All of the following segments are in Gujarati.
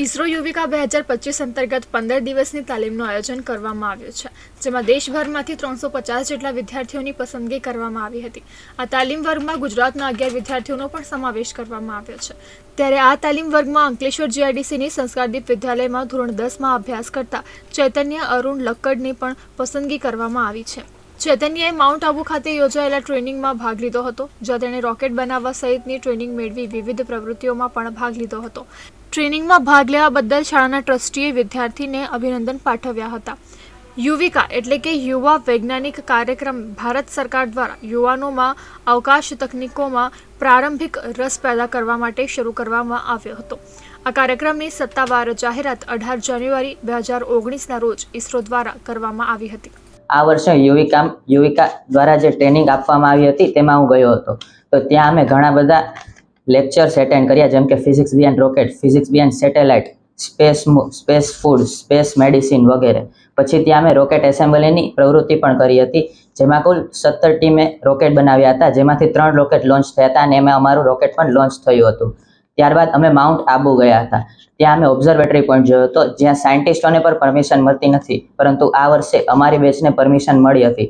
ઇસરો યુવિકા 2025 અંતર્ગત 15 દિવસની તાલીમનું આયોજન કરવામાં આવ્યું છે, જેમાં દેશભરમાંથી 350 જેટલા વિદ્યાર્થીઓની પસંદગી કરવામાં આવી હતી. આ તાલીમ વર્ગમાં ગુજરાતના 11 વિદ્યાર્થીઓનો પણ સમાવેશ કરવામાં આવ્યો છે. ત્યારે આ તાલીમ વર્ગમાં અંકલેશ્વર GIDCની સંસ્કારદીપ વિદ્યાલયમાં ધોરણ 10માં અભ્યાસ કરતા ચૈતન્ય અરુણ લક્કડની પણ પસંદગી કરવામાં આવી છે. ચૈતન્યએ માઉન્ટ આબુ ખાતે યોજાયેલા ટ્રેનિંગમાં ભાગ લીધો હતો, જ્યાં તેણે રોકેટ બનાવવા સહિતની ટ્રેનિંગ મેળવી વિવિધ પ્રવૃત્તિઓમાં પણ ભાગ લીધો હતો. ટ્રેનિંગમાં ભાગ લેવા બદલ શાળાના ટ્રસ્ટીએ વિદ્યાર્થીને અભિનંદન પાઠવ્યા હતા. યુવિકા એટલે કે યુવા વૈજ્ઞાનિક કાર્યક્રમ ભારત સરકાર દ્વારા યુવાનોમાં અવકાશ તકનીકોમાં પ્રારંભિક રસ પેદા કરવા માટે શરૂ કરવામાં આવ્યો હતો. આ કાર્યક્રમની સત્તાવાર જાહેરાત 18 જાન્યુઆરી 2019ના રોજ ઇસરો દ્વારા કરવામાં આવી હતી. આ વર્ષે યુવિકા દ્વારા જે ટ્રેનિંગ આપવામાં આવી હતી તેમાં હું ગયો હતો. તો ત્યાં અમે ઘણા બધા લેક્ચર્સ એટેન્ડ કર્યા, જેમ કે physics beyond rocket, physics beyond satellite, space food, space medicine વગેરે. પછી ત્યાં અમે રોકેટ એસેમ્બલીની પ્રવૃત્તિ પણ કરી હતી, જેમાં કુલ 17 ટીમે રોકેટ બનાવ્યા હતા, જેમાંથી 3 રોકેટ લોન્ચ થયા હતા અને એમાં અમારું રોકેટ પણ લોન્ચ થયું હતું. ત્યારબાદ અમે માઉન્ટ આબુ ગયા હતા. ત્યાં અમે ઓબ્ઝર્વેટરી પોઈન્ટ જોયો હતો, જ્યાં સાયન્ટિસ્ટોને પણ પરમિશન મળતી નથી, પરંતુ આ વર્ષે અમારી બેચને પરમિશન મળી હતી,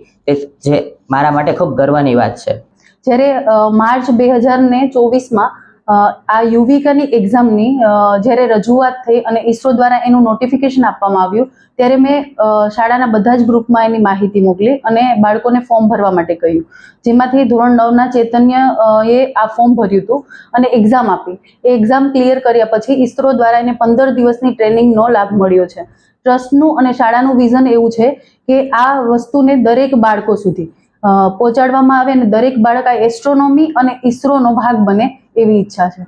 જે મારા માટે ખૂબ ગર્વની વાત છે. જ્યારે માર્ચ 2024માં આ યુવિકાની એક્ઝામની જ્યારે રજૂઆત થઈ અને ઇસરો દ્વારા એનું નોટિફિકેશન આપવામાં આવ્યું, ત્યારે મેં શાળાના બધા જ ગ્રુપમાં એની માહિતી મોકલી અને બાળકોને ફોર્મ ભરવા માટે કહ્યું, જેમાંથી ધોરણ 9ના ચૈતન્ય એ આ ફોર્મ ભર્યું હતું અને એક્ઝામ આપી. એ એક્ઝામ ક્લિયર કર્યા પછી ઇસરો દ્વારા એને 15 દિવસની ટ્રેનિંગનો લાભ મળ્યો છે. ટ્રસ્ટનું અને શાળાનું વિઝન એવું છે કે આ વસ્તુને દરેક બાળકો સુધી પહોંચાડવામાં આવે અને દરેક બાળક આ એસ્ટ્રોનોમી અને ઇસરોનો ભાગ બને એવી ઈચ્છા છે.